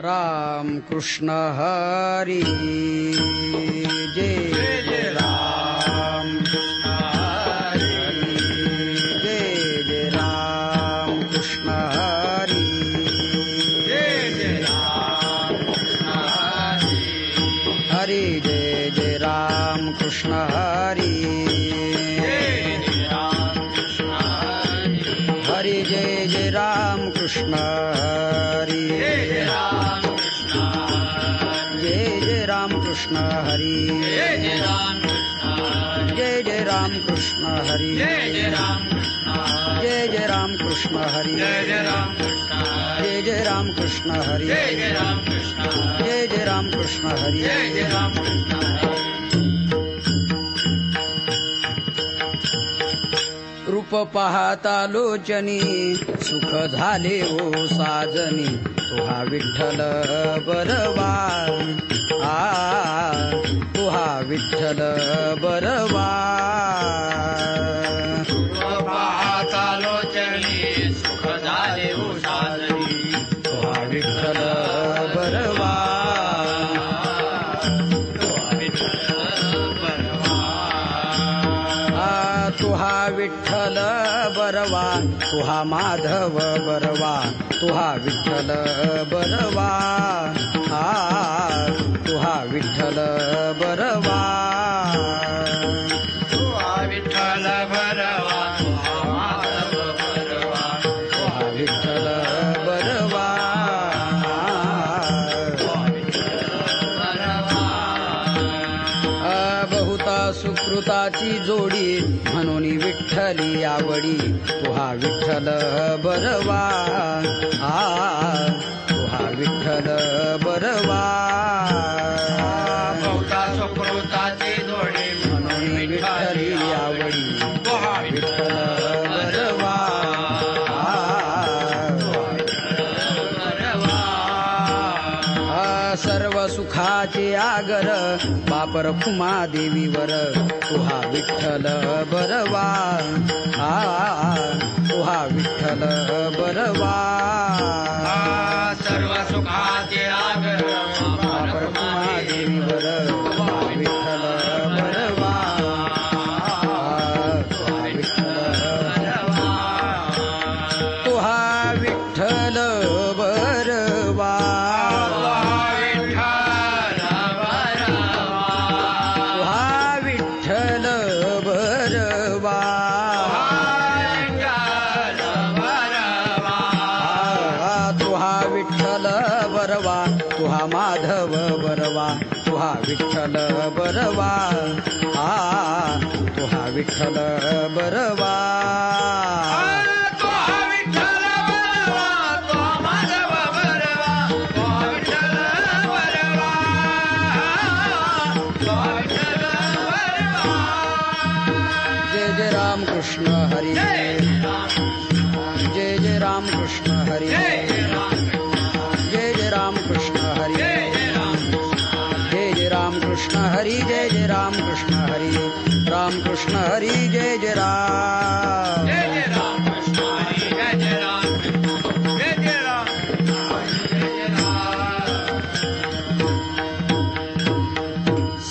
राम कृष्ण हरी जय जय राम कृष्ण हरी जय जय राम कृष्ण हरी जय जय राम कृष्ण हरी हरि जय जय राम कृष्ण हरी हरि जय जय राम कृष्ण हरी जय जय राम कृष्ण हरी जय जय राम कृष्ण हरी जय जय राम कृष्ण हरी जय जय राम कृष्ण हरी जय जय राम कृष्ण हरी रूप पाहता लोचनी सुख झाले ओ साजनी तुहा विठ्ठल बरवा तुहा विठ्ठल बरवा रूप पाहता लोचनी सुख झाले ओ साजनी तुहा विठ्ठल बरवा तुहा विठ्ठल बरवा तुहा माधव बरवा तुहा विठ्ठल बरवा तुहा विठ्ठल बरवा तुहा विठ्ठल बरवा तुहा माधव बरवा तुहा विठ्ठल बरवा बहुता सुकृताची जोडी म्हणून विठ्ठली आवडी तुहा विठ्ठल बरवा तुहा विठ्ठल बरवा बहुता सुकृताची जोडी म्हणून विठ्ठली आवडी तुहा विठ्ठल बरवा सर्व सुखाचे आगर बापर खुमा देवीवर तुहा विठ्ठल बरवा तुहा विठ्ठल बरवा सर्व सुखाचे आगर बापर खुमा देवीवर तुहा विठ्ठल बरवा तुहा विठ्ठल तुहा विठ्ठल बरवा तुहा माधव बरवा तुहा विठ्ठल बरवा तुहा विठ्ठल बरवा तुहा विठ्ठल बरवा तुहा माधव बरवा तुहा विठ्ठल बरवा तुहा विठ्ठल बरवा जय जय राम कृष्ण हरी जय जय राम कृष्ण हरी जय जय राम कृष्ण हरी जय जय राम कृष्ण हरी जय जय राम कृष्ण हरी राम कृष्ण हरी जय जय राम कृष्ण हरी जय जय राम जय जय राम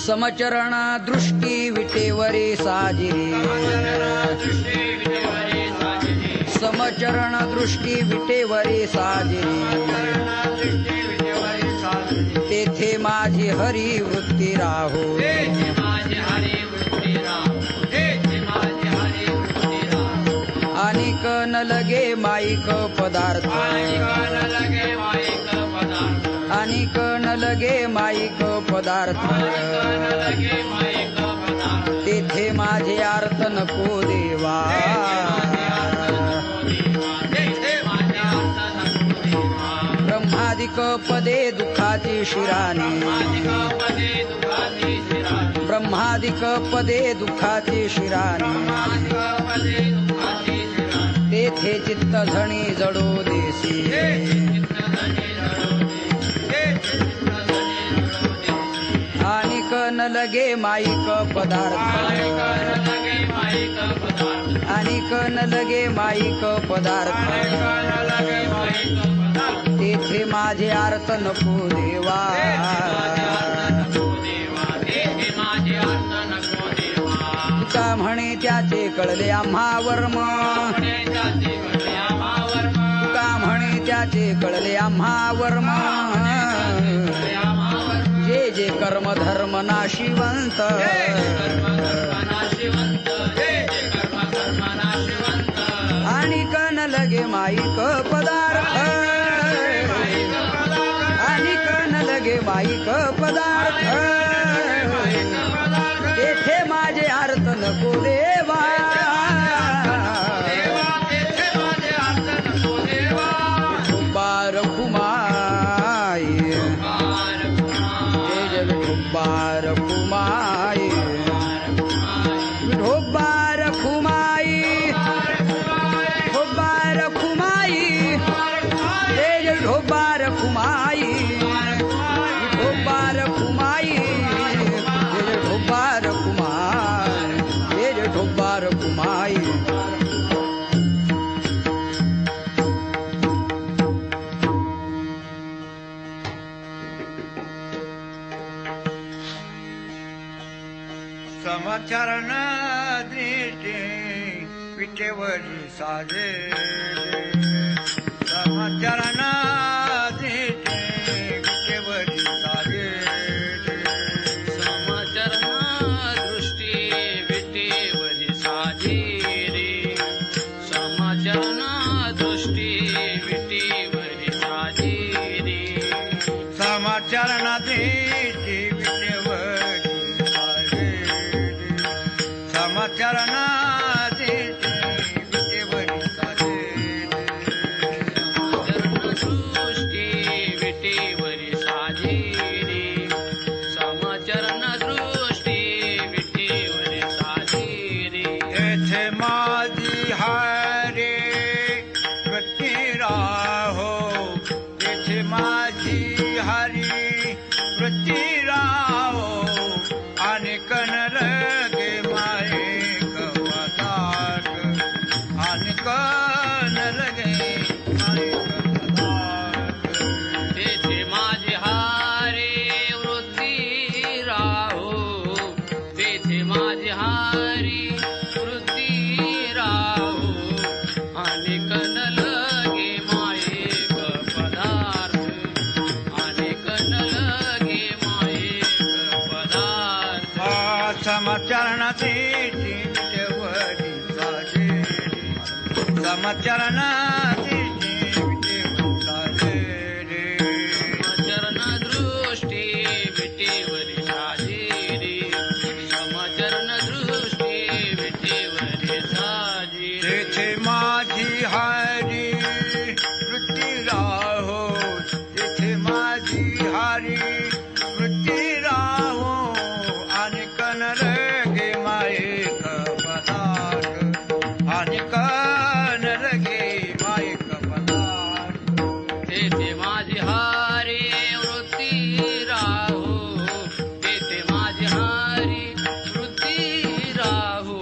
समचरण दृष्टी विटेवरी साजिरी समचरण दृष्टी विटेवरी साजिरी तेथे माझी हरी वृत्ती राहो अनिक न लगे माईक पदार्थ अनिक न लगे माईक पदार्थ तेथे माझे आर्त नको देवा ब्रह्मादिक पदे दुःखाची शिराणी ब्रह्मादिक पदे दुःखाची शिराणी तेथे चित्त झणी जडो देसी अनिक न लगे माईक पदार्थ अनिक न लगे माईक पदार्थ तेथे माझे अर्थ नको देवा तुका म्हणे त्याचे कळले आम्हा वर्म तुका म्हणे त्याचे कळले आम्हा वर्म जे जे कर्म धर्म नाशिवंत आणि कन लगे माईक पदार्थ आणि कन लगे माईक पदार्थ तेथे माझे अर्थ नको देवा बार कुमाई जय ढोबार कुमाई ढोबार कुमाई ढोबार कुमाई जय ढोबार कुमाई ढोबार कुमाई जय ढोबार कुमाई जय ढोबार कुमाई समचरण दृष्टी विटेवरी साजे समचरण दृष्टी विटेवरी साजे समचरण दृष्टी विटेवरी साजे रे समचरण दृष्टी विटेवरी साजे रे समचरण दृष्टी विटेवरी साजे समचरण समचरण दृष्टी विटेवरी साजे रे समचरण दृष्टी विटेवरी साजे तेथे माझी हारी वृत्ती राहो तेथे माझी हारी वृत्ती राहो आणि कन रगे मायेक पदार्थ आणि कन रगे मायेक पदार्थ तेथे माझी हारी वृत्ती राहो तेथे माझी हारी वृत्ती राहो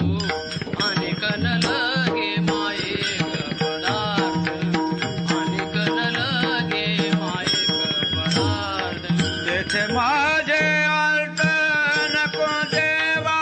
आणि कन लगे मायेक पदार्थ आणि कन लगे मायेक पदार्थ तेथे माझे अर्थ नको देवा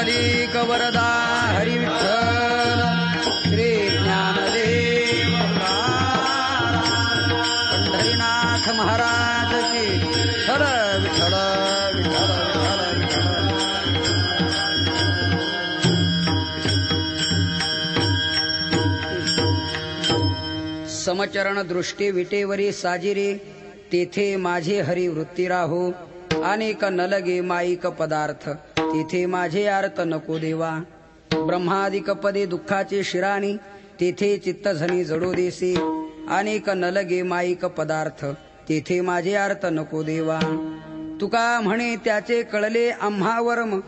पुंडलीक वरदा हरी विठ्ठल श्री ज्ञानदेव पंढरीनाथ महाराज की विठ्ठल विठ्ठल विठ्ठल विठ्ठल समचरण दृष्टी विटेवरी साजिरी तेथे माझे हरी वृत्ती राहो अनेक नलगे माईक पदार्थ तेथे माझे अर्थ नको देवा ब्रह्मादिक पदे दुःखाचे शिराणी तेथे चित्तझनी जडो देसी अनेक नलगे माईक पदार्थ तेथे माझे अर्थ नको देवा तुका म्हणे त्याचे कळले आम्हावरम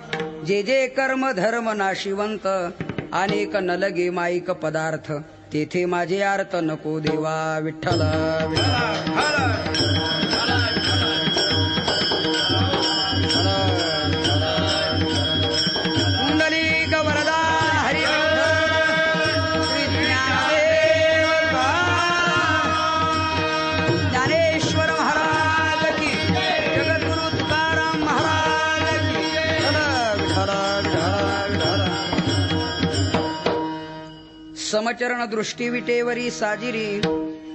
जे जे कर्म धर्म नाशिवंत अनेक नलगे माईक पदार्थ तेथे माझे अर्थ नको देवा विठ्ठल पुंडलीक वरदा हरी श्री ज्ञानदेव ज्ञानेश्वर महाराज की जगद्गुरु तुकाराम महाराज की विठ्ठल विठ्ठल विठ्ठल समचरण दृष्टी विटेवरी साजिरी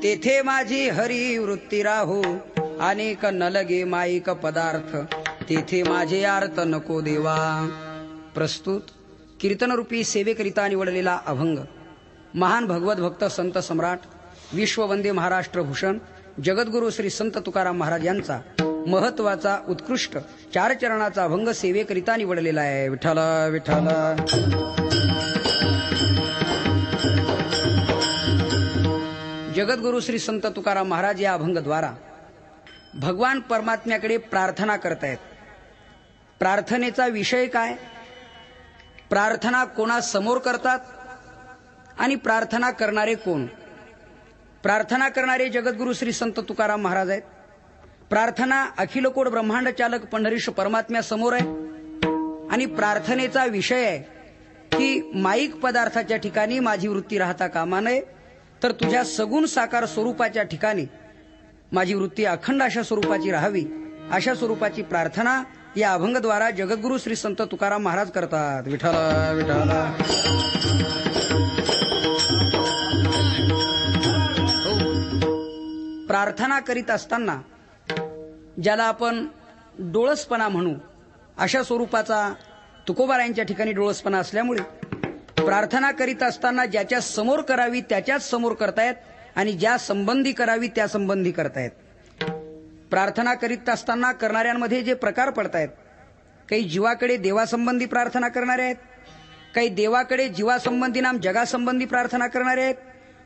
तेथे माझी हरी वृत्ती राहो अनेक नलगे माईक पदार्थ तेथे माझे अर्थ नको देवा. प्रस्तुत कीर्तनरूपी सेवेकरिता निवडलेला अभंग महान भगवत भक्त संत सम्राट विश्ववंदे महाराष्ट्र भूषण जगद्गुरु श्री संत तुकाराम महाराज यांचा महत्वाचा उत्कृष्ट 4 चरणाचा अभंग सेवेकरिता निवडलेला आहे. विठ्ठल विठ्ठल. जगद्गुरु श्री संत तुकाराम महाराज या अभंगद्वारा भगवान परमात्म्याकडे प्रार्थना करतायत. प्रार्थनेचा विषय काय, प्रार्थना कोणा समोर करतात आणि प्रार्थना करणारे कोण. प्रार्थना करणारे जगद्गुरु श्री संत तुकाराम महाराज आहेत. प्रार्थना अखिल कोट ब्रह्मांड चालक पंढरीश परमात्म्या समोर आहे आणि प्रार्थनेचा विषय आहे की माईक पदार्थाच्या ठिकाणी माझी वृत्ती राहता कामा नये, तर तुझ्या सगुण साकार स्वरूपाच्या ठिकाणी माझी वृत्ती अखंड अशा स्वरूपाची राहावी. अशा स्वरूपाची प्रार्थना या अभंगद्वारा जगद्गुरु श्री संत तुकाराम महाराज करतात. विठ्ठल विठ्ठल. प्रार्थना करीत असताना ज्याला आपण डोळसपणा म्हणू अशा स्वरूपाचा तुकोबारायांच्या ठिकाणी डोळसपणा असल्यामुळे प्रार्थना करीत असताना ज्याच्या समोर करावी त्याच्याच समोर करतायत आणि ज्या संबंधी करावी त्या संबंधी करतायत. प्रार्थना करीत असताना करणाऱ्यांमध्ये जे प्रकार पडतायत, काही जीवाकडे देवासंबंधी प्रार्थना करणारे आहेत, काही देवाकडे जीवासंबंधी नाम जगासंबंधी प्रार्थना करणारे आहेत.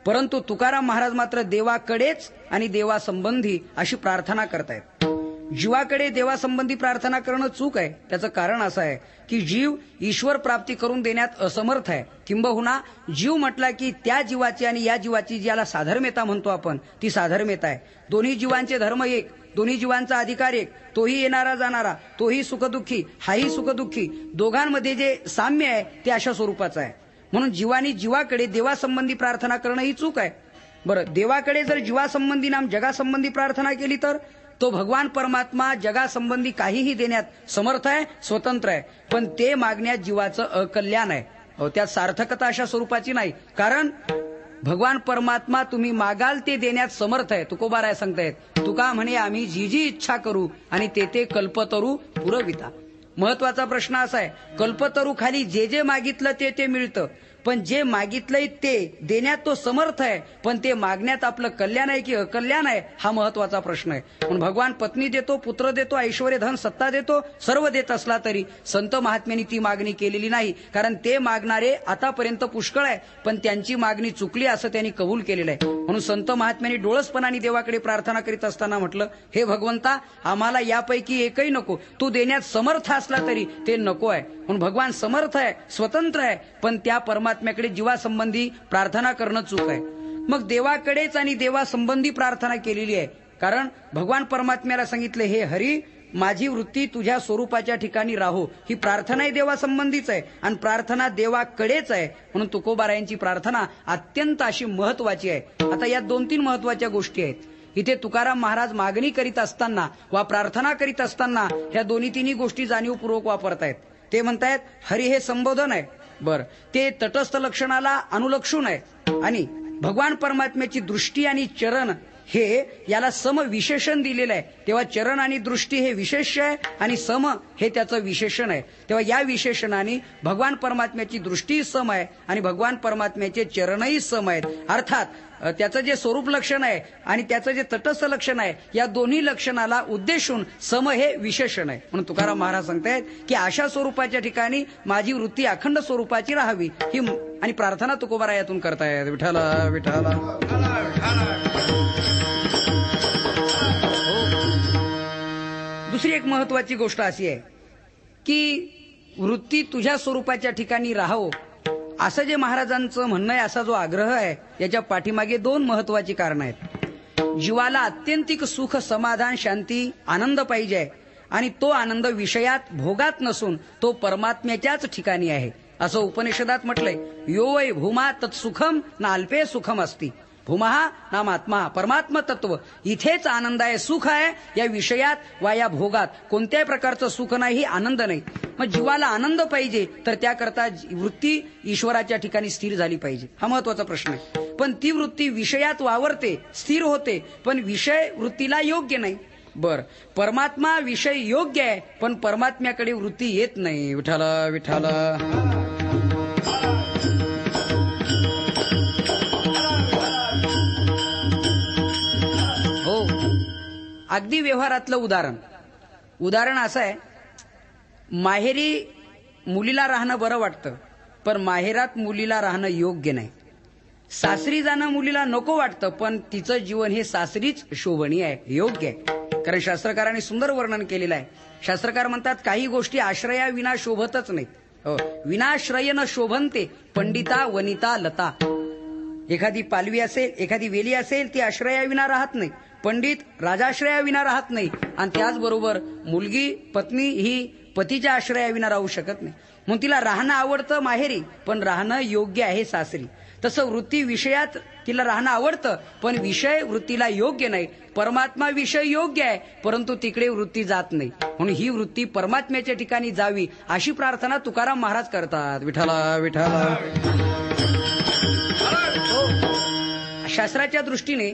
परंतु तुकाराम महाराज मात्र देवाकडेच आणि देवासंबंधी अशी प्रार्थना करतायत. जीवाकडे देवासंबंधी प्रार्थना करणं चूक आहे. त्याचं कारण असं आहे की जीव ईश्वर प्राप्ती करून देण्यात असमर्थ आहे. किंबहुना जीव म्हटला की त्या जीवाची आणि या जीवाची ज्याला साधर्म्यता म्हणतो आपण ती साधर्म्यता आहे. दोन्ही जीवांचे धर्म एक, दोन्ही जीवांचा अधिकार एक, तोही येणारा जाणारा, तोही सुखदुःखी, हाही सुखदुःखी, दोघांमध्ये जे साम्य आहे ते अशा स्वरूपाचं आहे. म्हणून जीवानी जीवाकडे देवासंबंधी प्रार्थना करणं ही चूक आहे. बरं, देवाकडे जर जीवासंबंधी नाम जगासंबंधी प्रार्थना केली तर तो भगवान परमात्मा जगासंबंधी काहीही देण्यात समर्थ आहे, स्वतंत्र आहे. पण ते मागण्यात जीवाचं अकल्याण आहे. त्यात सार्थकता अशा स्वरूपाची नाही. कारण भगवान परमात्मा तुम्ही मागाल ते देण्यात समर्थ आहे. तुकोबाराय सांगतायत, तुका म्हणे आम्ही जी जी इच्छा करू आणि ते ते कल्पतरू पुरविता. महत्वाचा प्रश्न असा आहे, कल्पतरू खाली जे जे मागितलं ते ते मिळतं, पण जे मागितलंय ते देण्यात तो समर्थ आहे, पण ते मागण्यात आपलं कल्याण आहे की अकल्याण आहे हा महत्वाचा प्रश्न आहे. पण भगवान पत्नी देतो, पुत्र देतो, ऐश्वर्य धन सत्ता देतो, सर्व देत असला तरी संत महात्म्यांनी ती मागणी केलेली नाही. कारण ते मागणारे आतापर्यंत पुष्कळ आहे, पण त्यांची मागणी चुकली असं त्यांनी कबूल केलेलं आहे. म्हणून संत महात्म्यांनी डोळसपणाने देवाकडे प्रार्थना करीत असताना म्हटलं, हे भगवंता आम्हाला यापैकी एकही नको, तू देण्यात समर्थ असला तरी ते नको आहे. म्हणून भगवान समर्थ आहे, स्वतंत्र आहे, पण त्या परमात्म्याकडे जीवासंबंधी प्रार्थना करणं चूक आहे. मग देवाकडेच आणि देवासंबंधी प्रार्थना केलेली आहे. कारण भगवान परमात्म्याला सांगितलं, हे हरी माझी वृत्ती तुझ्या स्वरूपाच्या ठिकाणी राहो. ही प्रार्थनाही देवासंबंधीच आहे आणि प्रार्थना देवाकडेच आहे. म्हणून तुकोबारायांची प्रार्थना अत्यंत अशी महत्वाची आहे. आता या 2-3 महत्वाच्या गोष्टी आहेत. इथे तुकाराम महाराज मागणी करीत असताना वा प्रार्थना करीत असताना ह्या 2-3 गोष्टी जाणीवपूर्वक वापरतायत. ते म्हणतायत हरी हे संबोधन आहे. बर, ते तटस्थ लक्षणाला अनुलक्षून आहे आणि भगवान परमात्म्याची दृष्टी आणि चरण हे याला सम विशेषण दिलेलं आहे. तेव्हा चरण आणि दृष्टी हे विशेष आहे आणि सम हे त्याचं विशेषण आहे. तेव्हा या विशेषणाने भगवान परमात्म्याची दृष्टी सम आहे आणि भगवान परमात्म्याचे चरणही सम आहेत. अर्थात त्याचं जे स्वरूप लक्षण आहे आणि त्याचं जे तटस्थ लक्षण आहे या दोन्ही लक्षणाला उद्देशून सम हे विशेषण आहे. म्हणून तुकाराम महाराज सांगतायत की अशा स्वरूपाच्या ठिकाणी माझी वृत्ती अखंड स्वरूपाची राहावी ही आणि प्रार्थना तुकोबारा यातून करतायत. विठाला विठाला. दुसरी एक महत्वाची गोष्ट अशी आहे की वृत्ती तुझ्या स्वरूपाच्या ठिकाणी राहावं असं जे महाराजांचं म्हणणं आहे, असा जो आग्रह आहे याच्या पाठीमागे दोन महत्वाची कारणं आहेत. जीवाला आत्यंतिक सुख, समाधान, शांती, आनंद पाहिजे आणि तो आनंद विषयात, भोगात नसून तो परमात्म्याच्याच ठिकाणी आहे असं उपनिषदात म्हटलंय. यो वै भूमा तत्सुखम ना अल्पे सुखम असती. भूमहा नाम आत्मा, परमात्म तत्व, इथेच आनंद आहे, सुख आहे. या विषयात वा या भोगात कोणत्याही प्रकारचं सुख नाही, आनंद नाही. मग जीवाला आनंद पाहिजे तर त्याकरता वृत्ती ईश्वराच्या ठिकाणी स्थिर झाली पाहिजे. हा महत्वाचा प्रश्न आहे. पण ती वृत्ती विषयात वावरते, स्थिर होते, पण विषय वृत्तीला योग्य नाही. बर, परमात्मा विषय योग्य आहे पण परमात्म्याकडे वृत्ती येत नाही. विठाला विठाला. अगदी व्यवहारातलं उदाहरण असं आहे, माहेरी मुलीला राहणं बरं वाटतं पण माहेरात मुलीला राहणं योग्य नाही. सासरी जाणं मुलीला नको वाटतं पण तिचं जीवन हे सासरीच शोभनीय आहे, योग्य आहे. कारण शास्त्रकारांनी सुंदर वर्णन केलेलं आहे. शास्त्रकार म्हणतात काही गोष्टी आश्रया विना शोभतच नाहीत. हो, विनाश्रय न शोभनते पंडिता वनिता लता. एखादी पालवी असेल, एखादी वेली असेल, ती आश्रयाविना राहत नाही. पंडित राजाश्रयाविना राहत नाही आणि त्याचबरोबर मुलगी, पत्नी ही पतीच्या आश्रयाविना राहू शकत नाही. म्हणून तिला राहणं आवडतं माहेरी पण राहणं योग्य आहे सासरी. तसं वृत्ती विषयात तिला राहणं आवडतं पण विषय वृत्तीला योग्य नाही. परमात्मा विषय योग्य आहे परंतु तिकडे वृत्ती जात नाही. म्हणून ही वृत्ती परमात्म्याच्या ठिकाणी जावी अशी प्रार्थना तुकाराम महाराज करतात. विठाला विठाला. शास्त्राच्या दृष्टीने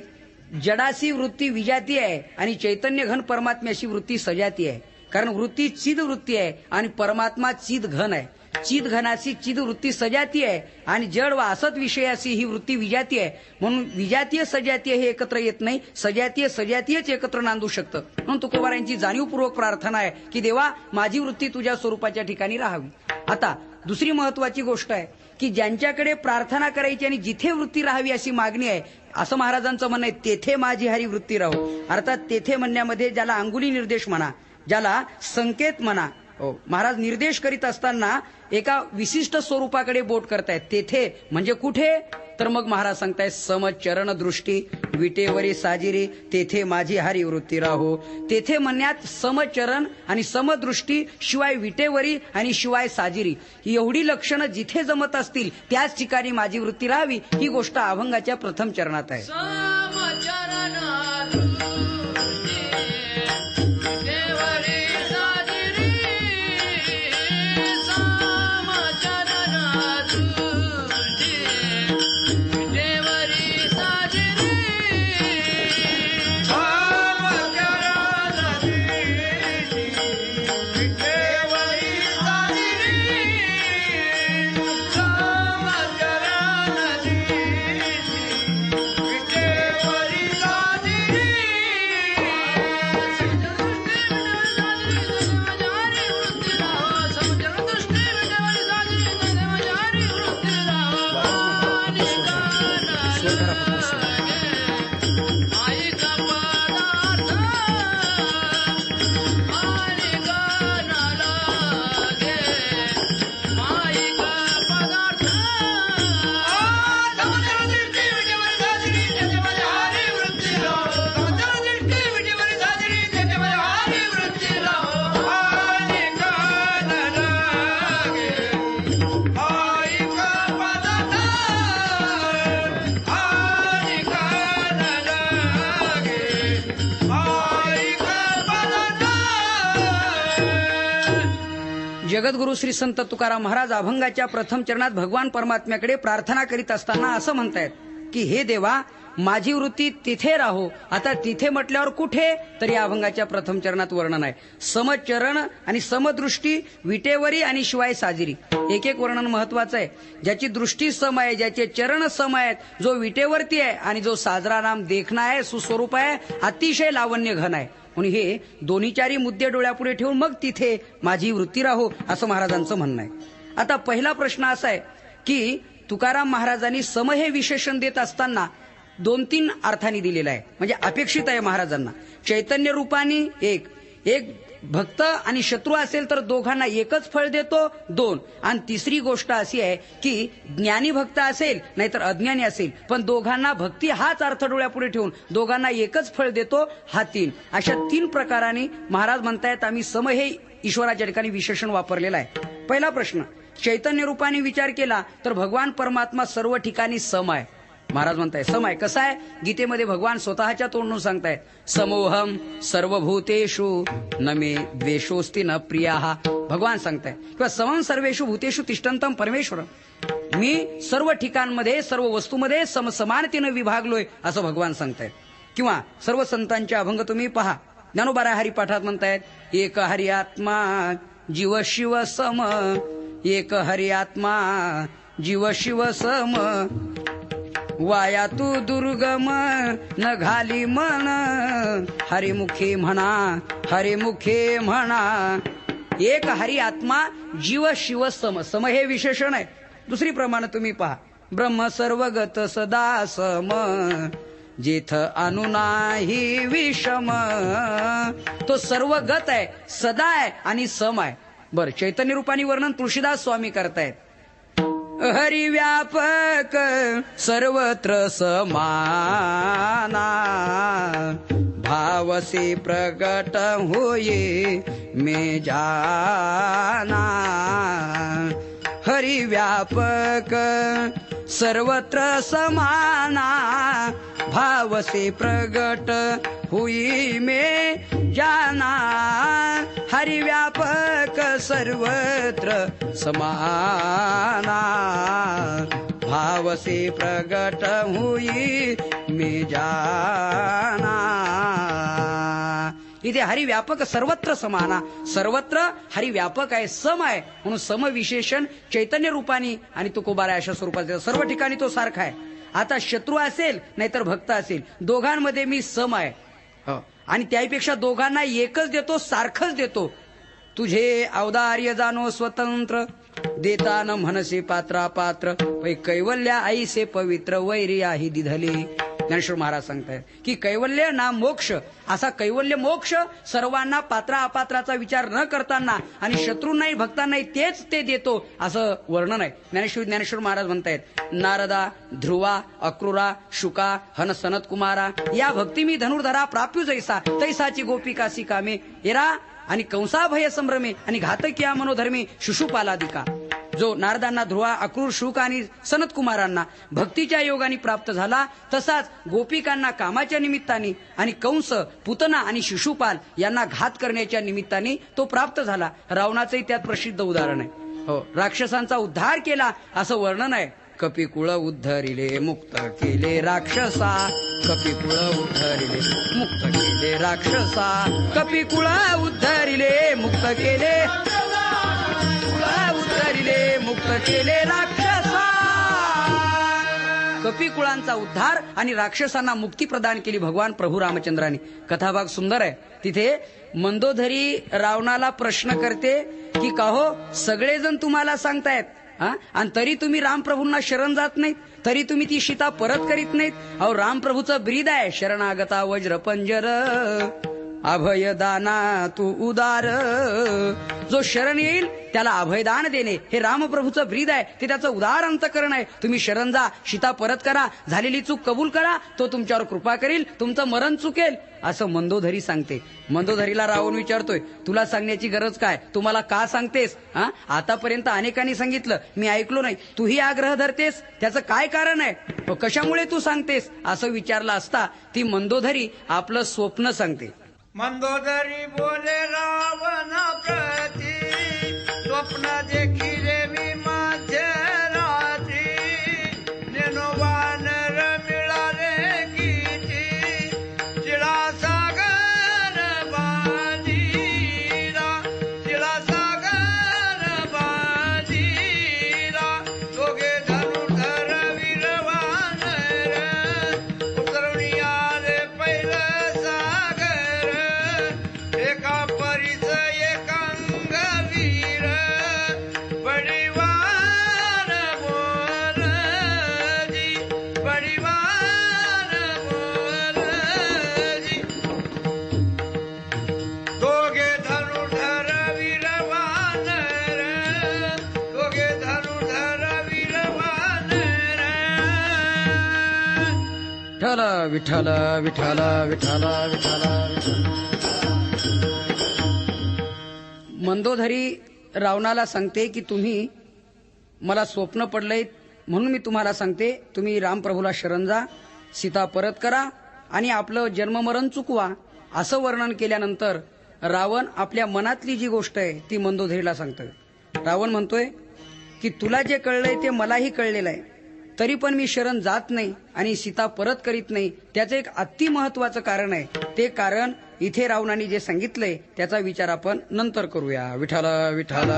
जडासी वृत्ती विजाती आहे आणि चैतन्य घन परमात्म्याशी वृत्ती सजाती आहे. कारण वृत्ती चिद वृत्ती आहे आणि परमात्मा चिद घन आहे. चिद घनासी चिद वृत्ती सजाती आहे आणि जड व असत विषयासी ही वृत्ती विजाती आहे. म्हणून विजातीय सजातीय हे एकत्र येत नाही, सजातीय सजातीयच एकत्र नांदू शकतं. म्हणून तुकोबारांची जाणीवपूर्वक प्रार्थना आहे की देवा माझी वृत्ती तुझ्या स्वरूपाच्या ठिकाणी राहावी. आता दुसरी महत्वाची गोष्ट आहे की ज्यांच्याकडे प्रार्थना करायची आणि जिथे वृत्ती राहावी अशी मागणी आहे असं महाराजांचं म्हणणं आहे, तेथे माझी हरी वृत्ती राहो. अर्थात तेथे म्हणण्यामध्ये ज्याला अंगुली निर्देश म्हणा, ज्याला संकेत म्हणा, महाराज निर्देश करीत असताना एका विशिष्ट स्वरूपाकडे बोट करतायत. तेथे म्हणजे कुठे तर मग महाराज सांगतायत समचरण दृष्टी विटेवरी साजिरी तेथे माझी हरी वृत्ती राहो. तेथे म्हणण्यात समचरण आणि समदृष्टी शिवाय विटेवरी आणि शिवाय साजिरी एवढी लक्षणं जिथे जमत असतील त्याच ठिकाणी माझी वृत्ती राहावी. ही गोष्ट अभंगाच्या प्रथम चरणात आहे. जगद्गुरु श्री संत तुकाराम महाराज अभंगाच्या प्रथम चरणात भगवान परमात्म्याकडे प्रार्थना करीत असताना असं म्हणतायत की हे देवा, माझी वृत्ती तिथे राहो. आता तिथे म्हटल्यावर कुठे, तर या अभंगाच्या प्रथम चरणात वर्णन आहे. समचरण आणि समदृष्टी विटेवरी आणि शिवाय साजिरी. एक एक वर्णन महत्वाचं आहे. ज्याची दृष्टी सम आहे, ज्याचे चरण सम आहेत, जो विटेवरती आहे आणि जो साजरा नाम देखणा आहे, सुस्वरूप आहे, अतिशय लावण्य घन आहे. म्हणून हे दोन्ही चारी मुद्दे डोळ्यापुढे ठेवून मग तिथे माझी वृत्ती राहो असं महाराजांचं म्हणणं आहे. आता पहिला प्रश्न असा आहे की तुकाराम महाराजांनी सम हे विशेषण देत असताना 2-3 अर्थांनी दिलेला आहे. म्हणजे अपेक्षित आहे महाराजांना. चैतन्य रूपाने एक भक्त आणि शत्रू असेल तर दोघांना एकच फळ देतो 2. आणि तिसरी गोष्ट अशी आहे की ज्ञानी भक्त असेल नाहीतर अज्ञानी असेल पण दोघांना भक्ती हाच अर्थ डोळ्यापुढे ठेवून दोघांना एकच फळ देतो हा 3. अशा 3 प्रकाराने महाराज म्हणतायत आम्ही सम हे ईश्वराच्या ठिकाणी विशेषण वापरलेलं आहे. पहिला प्रश्न, चैतन्य रूपाने विचार केला तर भगवान परमात्मा सर्व ठिकाणी सम आहे. महाराज म्हणताय सम आहे. कसं आहे, गीतेमध्ये भगवान स्वतःच्या तोंडून सांगतायत समोहम सर्वभूतेषु न मे द्वेषोस्ति न प्रियाः. भगवान सांगताय किंवा समम सर्वेषु भूतेषु तिष्ठन्तम परमेश्वर. मी सर्व ठिकाणमध्ये सर्व वस्तूमध्ये समसमानतेने विभागलोय असं भगवान सांगतायत. किंवा सर्व संतांचे अभंग तुम्ही पहा. ज्ञानोबा हरिपाठात म्हणतायत एक हरि आत्मा जीव शिव सम, एक हरि आत्मा जीव शिव सम, वाया तू दुर्गम न घाली मन, हरिमुखे म्हणा हरिमुखे म्हणा. एक हरी आत्मा जीव शिव सम. सम हे विशेषण आहे. दुसरी प्रमाण तुम्ही पहा. ब्रह्म सर्वगत सदा सम, जेथ अनु नाही विषम. तो सर्वगत आहे, सदा आहे आणि सम आहे. बर, चैतन्य रूपानी वर्णन तुळशीदास स्वामी करतायत. हरि व्यापक सर्वत्र समाना, भाव से प्रगट होए में जाना. हरि व्यापक सर्वत्र समाना, भाव से प्रगट हुई में जाना. हरि व्यापक सर्वत्र समाना, भाव से प्रगट हुई में जाना. इथे हरि व्यापक सर्वत्र समाना. सर्वत्र हरि व्यापक आहे, सम आहे. म्हणून सम विशेषण चैतन्य रूपाने आणि तुकोबारा अशा स्वरूपात सर्व ठिकाणी तो सारखा आहे. आता शत्रू असेल नाहीतर भक्त असेल, दोघांमध्ये मी सम आहे. आणि त्यापेक्षा दोघांना एकच देतो, सारखंच देतो. तुझे औदार्य जाणो स्वतंत्र, देता न म्हणसे पात्रा पात्र, कैवल्या आईसे पवित्र, वैरी आहे दिधले. ज्ञानेश्वर महाराज सांगतायत की कैवल्य ना मोक्ष, असा कैवल्य मोक्ष सर्वांना पात्रा अपात्राचा विचार न करताना आणि शत्रूंनाही भक्तांनाही तेच ते देतो असं वर्णन आहे. ज्ञानेश्वर महाराज म्हणतायत नारदा ध्रुवा अक्रूरा शुका हन सनत कुमारा, या भक्ती मी धनुर्धरा प्राप्यू जैसा, तैसाची गोपिकासी कामे येरा आणि कंसाभय संभ्रमे आणि घातकिया मनोधर्मी शिशुपालादिका. जो नारदांना ध्रुवा अक्रूर शुक आणि सनत कुमारांना भक्तीच्या योगाने प्राप्त झाला, तसाच गोपिकांना कामाच्या निमित्ताने आणि कंस पुतना आणि शिशुपाल यांना घात करण्याच्या निमित्ताने तो प्राप्त झाला. रावणाचंही त्यात प्रसिद्ध उदाहरण आहे. हो, राक्षसांचा उद्धार केला असं वर्णन आहे. कपिकुळ उद्धरिले मुक्त केले राक्षसा, कपिकुळ उद्धरिले मुक्त केले राक्षसा, कपिकुळ उद्धरिले मुक्त केले, उद्धरिले मुक्त केले राक्षसा. कपिकुळांचा उद्धार आणि राक्षसांना मुक्ती प्रदान केली भगवान प्रभू रामचंद्रांनी. कथाभाग सुंदर आहे. तिथे मंदोदरी रावणाला प्रश्न करते की का हो सगळेजण तुम्हाला सांगतायत आणि तरी तुम्ही रामप्रभूंना शरण जात नाहीत, तरी तुम्ही ती सीता परत करीत नाहीत. अहो रामप्रभूचं ब्रीद आहे शरणागता वज्र पंजर, अभयदाना तू उदार. जो शरण येईल त्याला अभयदान देणे हे रामप्रभूचं ब्रीद आहे. ते त्याचं उदार अंतकरण आहे. तुम्ही शरण जा, सीता परत करा, झालेली चूक कबूल करा, तो तुमच्यावर कृपा करील, तुमचं मरण चुकेल असं मंदोदरी सांगते. मंदोदरीला रावण विचारतोय तुला सांगण्याची गरज काय, तुम्हाला का सांगतेस? आतापर्यंत अनेकांनी सांगितलं मी ऐकलो नाही, तूही आग्रह धरतेस, त्याचं काय कारण आहे, कशामुळे तू सांगतेस असं विचारलं असता ती मंदोदरी आपलं स्वप्न सांगते. मंदोदरी बोले रावण प्रती, स्वप्न देखिले मी मध्यरात्री नेनो वानर मिळाले किती शिळा सागर बाजीला शिळा सागर बाजीला दोघे धनुधर वीरवानर उतरवणी आले पहिलं सागर एका परीच एकांग वीर बडीवार बोलजी बडीवार बोलजी दोघे धनुधर वीरवानर दोघे धनुधर वीरवानर विठ्ठल विठ्ठल विठ्ठल विठ्ठल विठ्ठल. मंदोदरी रावणाला सांगते की तुम्ही मला स्वप्न पडलंय म्हणून मी तुम्हाला सांगते तुम्ही रामप्रभूला शरण जा, सीता परत करा आणि आपलं जन्ममरण चुकवा असं वर्णन केल्यानंतर रावण आपल्या मनातली जी गोष्ट आहे ती मंदोदरीला सांगतोय. रावण म्हणतोय की तुला जे कळलंय ते मलाही कळलेलं आहे, तरी पण मी शरण जात नाही आणि सीता परत करीत नाही. त्याचं एक अति महत्वाचं कारण आहे. ते कारण इथे रावणाने जे सांगितलंय त्याचा विचार आपण नंतर करूया. विठ्ठल विठ्ठल.